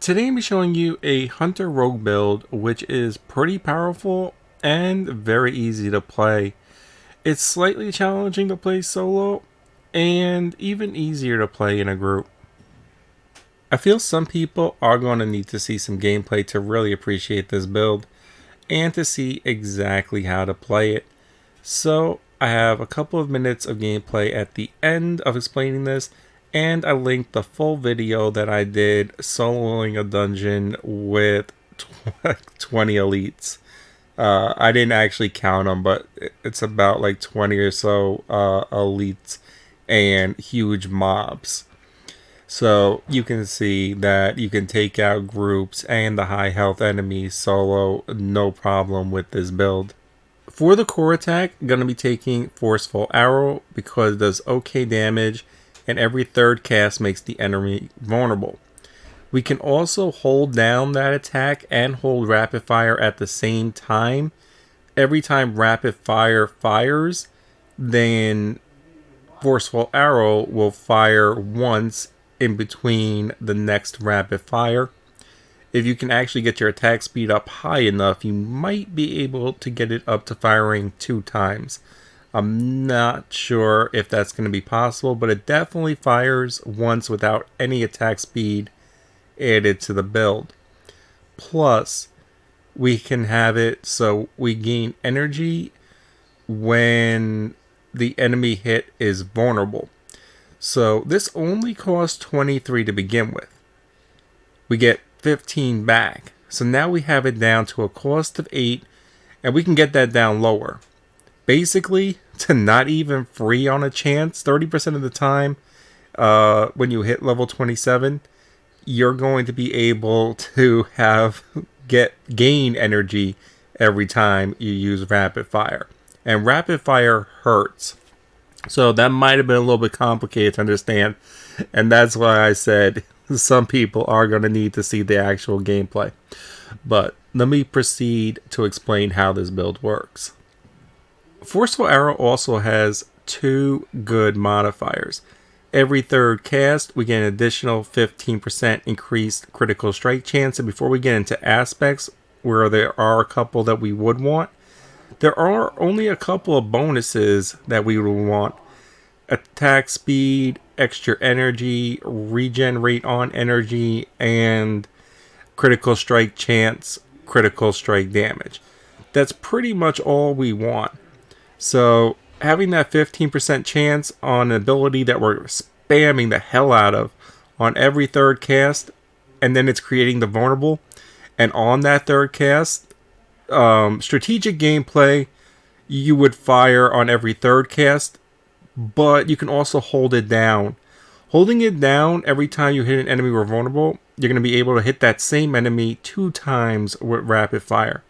Today I'm showing you a Hunter Rogue build which is pretty powerful and very easy to play. It's slightly challenging to play solo and even easier to play in a group. I feel some people are going to need to see some gameplay to really appreciate this build and to see exactly how to play it. So I have a couple of minutes of gameplay at the end of explaining this, and I linked the full video that I did soloing a dungeon with 20 elites. I didn't actually count them, but it's about like 20 or so elites and huge mobs. So you can see that you can take out groups and the high health enemies solo, no problem with this build. For the core attack, I'm going to be taking Forceful Arrow because it does okay damage and every third cast makes the enemy vulnerable. We can also hold down that attack and hold Rapid Fire at the same time. Every time Rapid Fire fires, then Forceful Arrow will fire once in between the next Rapid Fire. If you can actually get your attack speed up high enough, you might be able to get it up to firing 2 times. I'm not sure if that's going to be possible, but it definitely fires once without any attack speed added to the build. Plus, we can have it so we gain energy when the enemy hit is vulnerable. So this only costs 23 to begin with. We get 15 back. So now we have it down to a cost of 8, and we can get that down lower. Basically, to not even free on a chance, 30% of the time when you hit level 27, you're going to be able to gain energy every time you use Rapid Fire. And Rapid Fire hurts. So that might have been a little bit complicated to understand. And that's why I said some people are going to need to see the actual gameplay. But let me proceed to explain how this build works. Forceful Arrow also has 2 good modifiers. Every third cast, we get an additional 15% increased critical strike chance. And before we get into aspects where there are a couple that we would want, there are only a couple of bonuses that we would want. Attack speed, extra energy, regenerate on energy, and critical strike chance, critical strike damage. That's pretty much all we want. So having that 15% chance on an ability that we're spamming the hell out of on every third cast, and then it's creating the vulnerable, and on that third cast, strategic gameplay, you would fire on every third cast, but you can also hold it down. Holding it down every time you hit an enemy we're vulnerable, you're going to be able to hit that same enemy 2 times with Rapid Fire.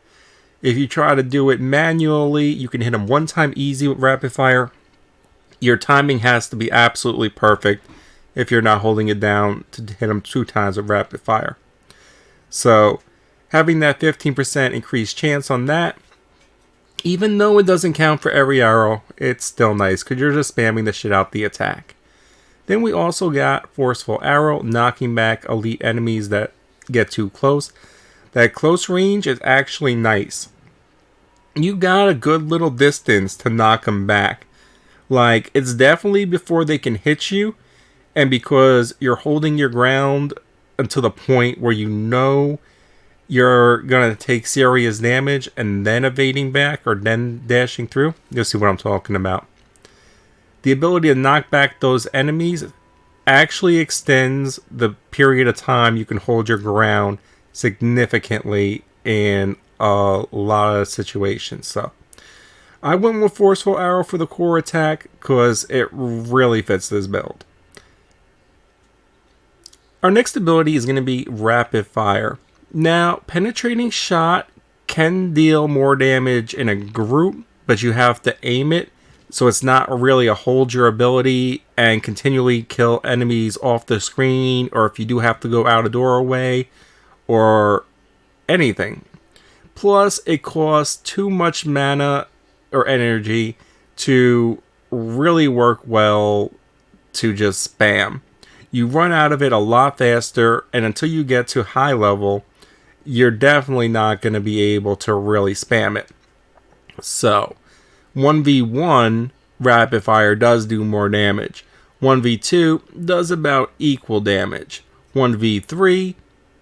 If you try to do it manually, you can hit them 1 time easy with Rapid Fire. Your timing has to be absolutely perfect if you're not holding it down to hit them 2 times with Rapid Fire. So having that 15% increased chance on that, even though it doesn't count for every arrow, it's still nice because you're just spamming the shit out the attack. Then we also got Forceful Arrow, knocking back elite enemies that get too close. That close range is actually nice. You got a good little distance to knock them back. Like, it's definitely before they can hit you, and because you're holding your ground until the point where you know you're going to take serious damage and then evading back or then dashing through. You'll see what I'm talking about. The ability to knock back those enemies actually extends the period of time you can hold your ground significantly in a lot of situations. So I went with Forceful Arrow for the core attack because it really fits this build. Our next ability is going to be Rapid Fire. Now, Penetrating Shot can deal more damage in a group, but you have to aim it, so it's not really a hold your ability and continually kill enemies off the screen, or if you do have to go out a doorway, or anything. Plus, it costs too much mana or energy to really work well to just spam. you run out of it a lot faster, and until you get to high level, you're definitely not going to be able to really spam it. So 1v1 rapid fire does do more damage. 1v2 does about equal damage. 1v3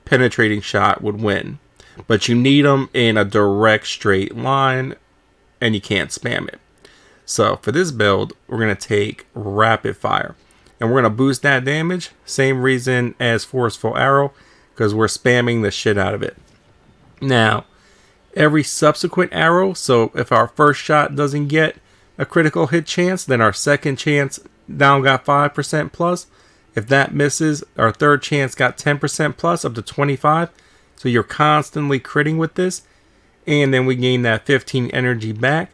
penetrating shot would win, but you need them in a direct straight line and you can't spam it. So for this build, we're going to take rapid fire and we're going to boost that damage. Same reason as forceful arrow, because we're spamming the shit out of it. Now, every subsequent arrow, so if our first shot doesn't get a critical hit chance, then our second chance down got 5% plus. If that misses, our third chance got 10% plus, up to 25. So you're constantly critting with this. And then we gain that 15 energy back.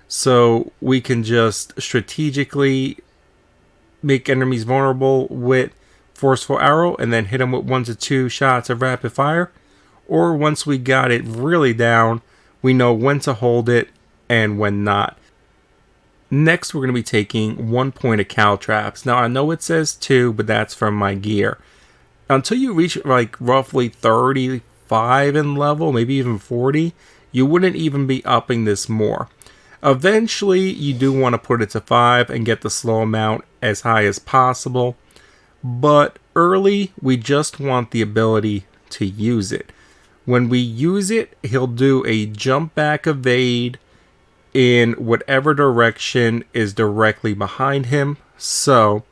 So we can just strategically make enemies vulnerable with forceful arrow and then hit them with 1 to 2 shots of rapid fire. Or once we got it really down, we know when to hold it and when not. Next, we're going to be taking 1 point of Caltrops. Now, I know it says 2, but that's from my gear. Until you reach like roughly 35 in level, maybe even 40, you wouldn't even be upping this more. Eventually, you do want to put it to 5 and get the slow amount as high as possible. But early, we just want the ability to use it. When we use it, he'll do a jump back evade in whatever direction is directly behind him. So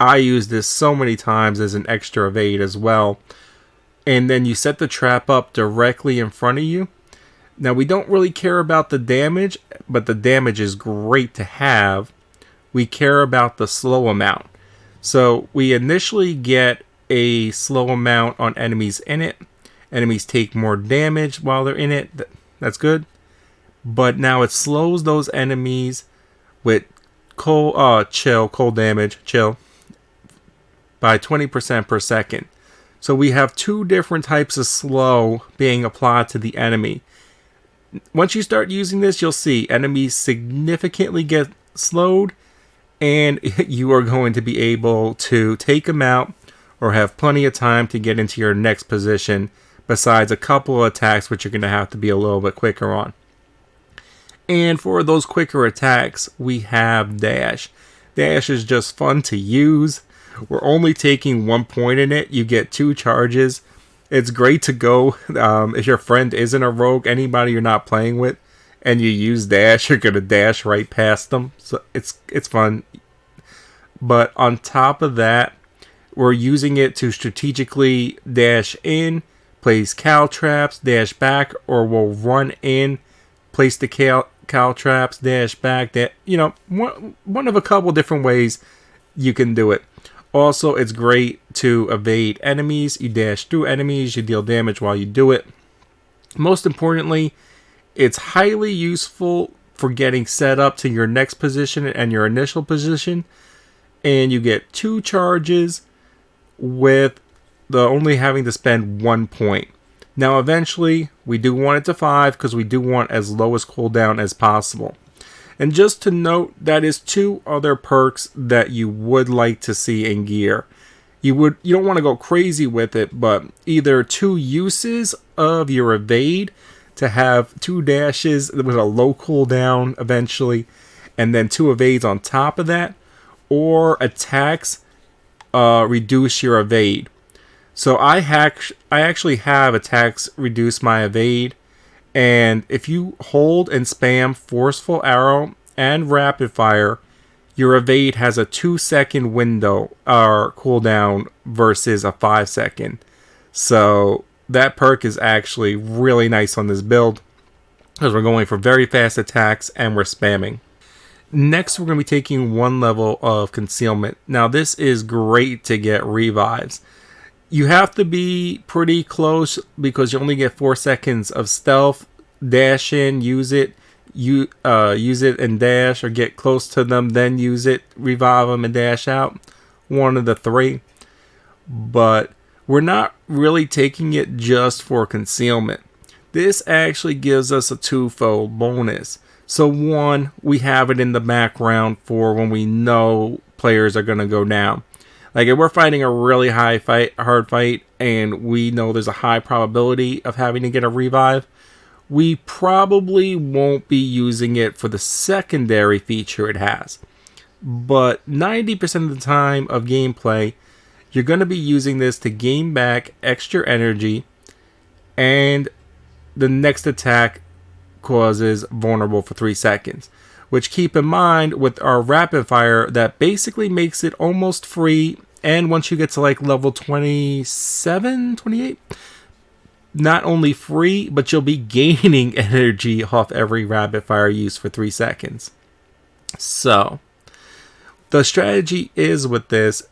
I use this so many times as an extra evade as well. And then you set the trap up directly in front of you. Now we don't really care about the damage, but the damage is great to have. We care about the slow amount. So we initially get a slow amount on enemies in it. Enemies take more damage while they're in it. That's good. But now it slows those enemies with cold damage, by 20% per second. So we have 2 different types of slow being applied to the enemy. Once you start using this, you'll see enemies significantly get slowed, and you are going to be able to take them out or have plenty of time to get into your next position, besides a couple of attacks which you're going to have to be a little bit quicker on. And for those quicker attacks, we have Dash. Dash is just fun to use. We're only taking 1 point in it. You get 2 charges. It's great to go if your friend isn't a rogue, anybody you're not playing with, and you use Dash, you're going to dash right past them. So it's fun. But on top of that, we're using it to strategically dash in, place Caltrops, dash back, or we'll run in, place the Caltrops, dash back. One of a couple different ways you can do it. Also, it's great to evade enemies. You dash through enemies, you deal damage while you do it. Most importantly, it's highly useful for getting set up to your next position and your initial position. And you get 2 charges with the only having to spend 1 point. Now, eventually, we do want it to 5 because we do want as low as cooldown as possible. And just to note, that is 2 other perks that you would like to see in gear. You don't want to go crazy with it, but either 2 uses of your evade to have 2 dashes with a low cooldown eventually, and then 2 evades on top of that, or attacks reduce your evade. So I actually have attacks reduce my evade. And if you hold and spam forceful arrow and rapid fire, your evade has a 2-second window or cooldown versus a 5-second. So that perk is actually really nice on this build because we're going for very fast attacks and we're spamming. Next, we're going to be taking 1 level of concealment. Now, this is great to get revives. You have to be pretty close because you only get 4 seconds of stealth. Dash in, use it and dash, or get close to them, then use it, revive them and dash out. One of the 3. But we're not really taking it just for concealment. This actually gives us a 2-fold bonus. So 1, we have it in the background for when we know players are going to go down. Like if we're fighting a really hard fight, and we know there's a high probability of having to get a revive, we probably won't be using it for the secondary feature it has. But 90% of the time of gameplay, you're going to be using this to gain back extra energy, and the next attack causes vulnerable for 3 seconds. Which, keep in mind, with our rapid fire, that basically makes it almost free. And once you get to like level 27, 28, not only free, but you'll be gaining energy off every rapid fire use for 3 seconds. So, the strategy is with this,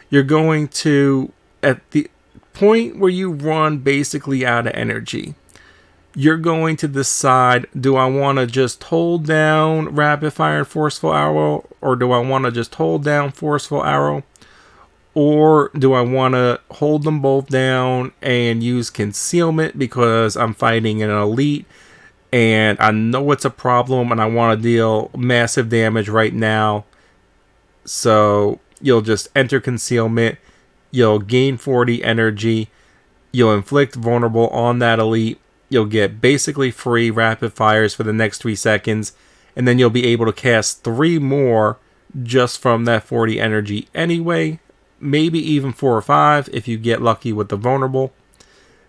you're going to, at the point where you run basically out of energy, you're going to decide, do I want to just hold down rapid fire and forceful arrow, or do I want to just hold down forceful arrow, or do I want to hold them both down and use concealment because I'm fighting an elite and I know it's a problem and I want to deal massive damage right now. So you'll just enter concealment, you'll gain 40 energy, you'll inflict vulnerable on that elite, you'll get basically free rapid fires for the next 3 seconds, and then you'll be able to cast 3 more just from that 40 energy anyway. Maybe even 4 or 5 if you get lucky with the vulnerable.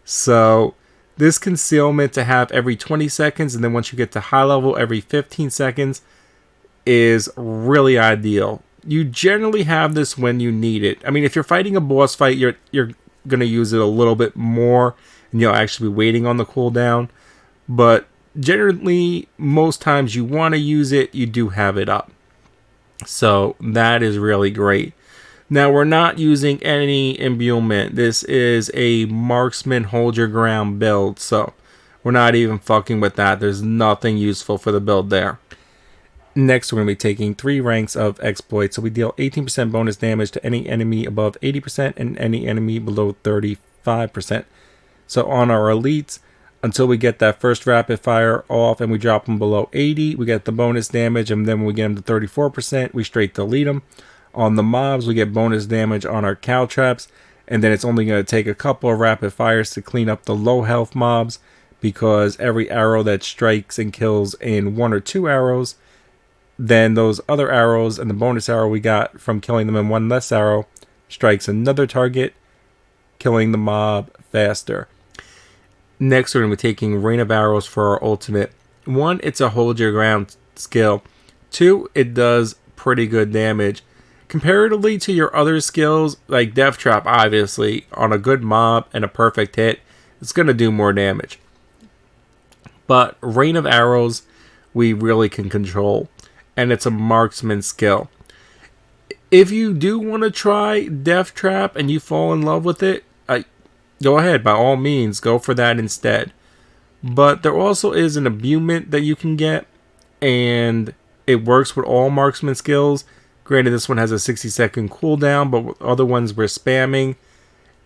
So this concealment to have every 20 seconds, and then once you get to high level every 15 seconds, is really ideal. You generally have this when you need it. I mean, if you're fighting a boss fight, you're going to use it a little bit more, and you'll actually be waiting on the cooldown. But generally, most times you want to use it, you do have it up. So that is really great. Now, we're not using any imbuement. This is a Marksman hold your ground build, so we're not even fucking with that. There's nothing useful for the build there. Next, we're going to be taking 3 ranks of exploits. So we deal 18% bonus damage to any enemy above 80% and any enemy below 35%. So on our elites, until we get that first rapid fire off and we drop them below 80, we get the bonus damage, and then when we get them to 34%, we straight delete them. On the mobs, we get bonus damage on our Caltrops, and then it's only going to take a couple of rapid fires to clean up the low health mobs, because every arrow that strikes and kills in 1 or 2 arrows, then those other arrows and the bonus arrow we got from killing them in 1 less arrow strikes another target, killing the mob faster. Next, we're going to be taking Rain of Arrows for our ultimate. 1, it's a hold your ground skill. 2, it does pretty good damage. Comparatively to your other skills, like Death Trap, obviously, on a good mob and a perfect hit, it's going to do more damage. But Rain of Arrows, we really can control, and it's a marksman skill. If you do want to try Death Trap and you fall in love with it, go ahead, by all means, go for that instead. But there also is an imbuement that you can get, and it works with all marksman skills. Granted, this one has a 60-second cooldown, but with other ones we're spamming,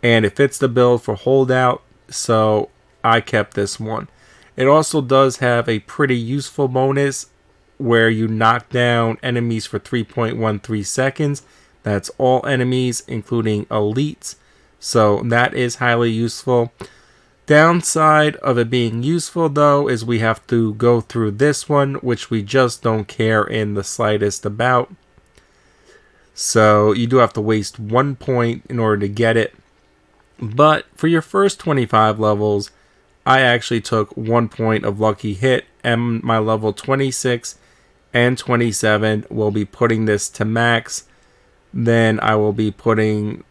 and it fits the build for holdout, so I kept this one. It also does have a pretty useful bonus where you knock down enemies for 3.13 seconds. That's all enemies, including elites. So that is highly useful. Downside of it being useful, though, is we have to go through this one, which we just don't care in the slightest about. So you do have to waste 1 point in order to get it. But for your first 25 levels, I actually took 1 point of lucky hit, and my level 26 and 27 will be putting this to max. Then I will be putting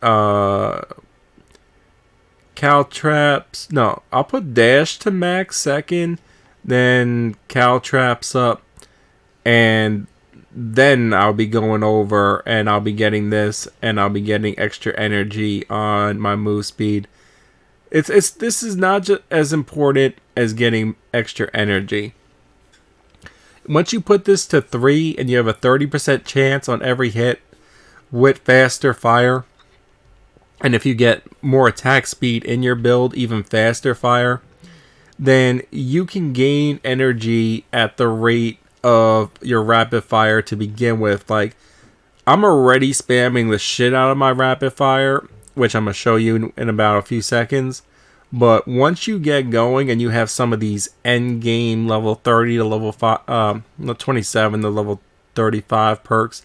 Caltrops. No, I'll put Dash to max second, then Caltrops up, and then I'll be going over and I'll be getting this, and I'll be getting extra energy on my move speed. This is not just as important as getting extra energy. Once you put this to 3 and you have a 30% chance on every hit with faster fire, and if you get more attack speed in your build, even faster fire, then you can gain energy at the rate of your rapid fire to begin with. Like, I'm already spamming the shit out of my rapid fire, which I'm going to show you in about a few seconds. But once you get going and you have some of these end game level 30 to level 5, 27 to level 35 perks,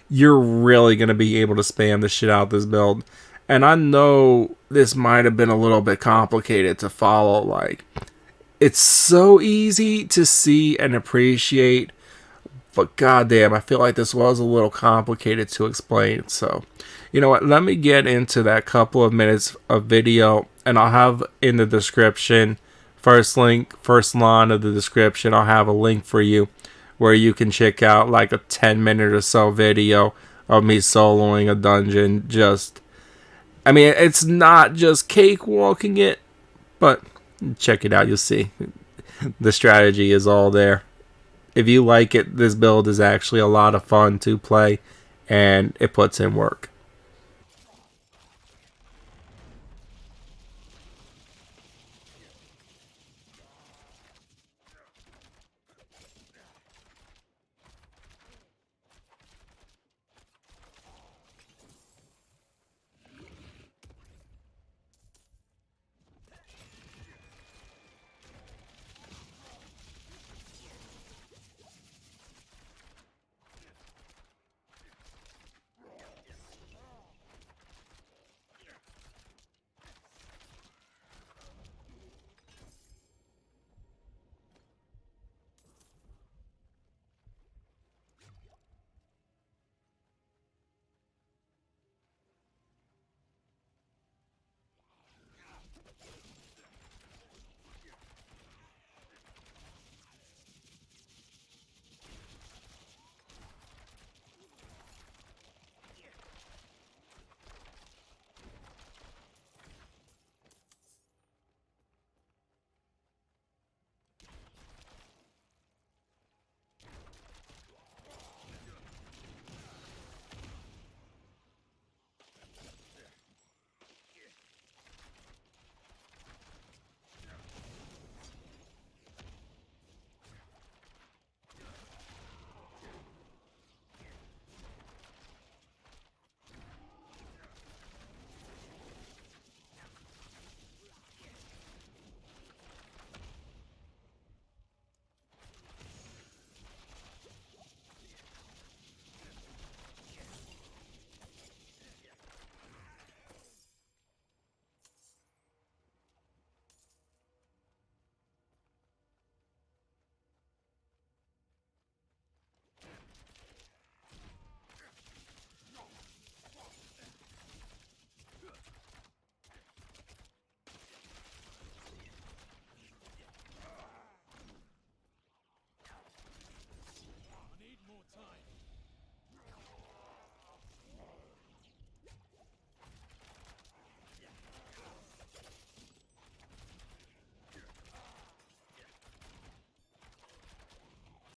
you're really going to be able to spam the shit out of this build. And I know this might have been a little bit complicated to follow. Like, it's so easy to see and appreciate, but goddamn, I feel like this was a little complicated to explain. So, you know what? Let me get into that couple of minutes of video, and I'll have in the description, first line of the description, I'll have a link for you where you can check out like a 10-minute or so video of me soloing a dungeon. I mean, it's not just cakewalking it, but check it out. You'll see. The strategy is all there. If you like it, this build is actually a lot of fun to play, and it puts in work.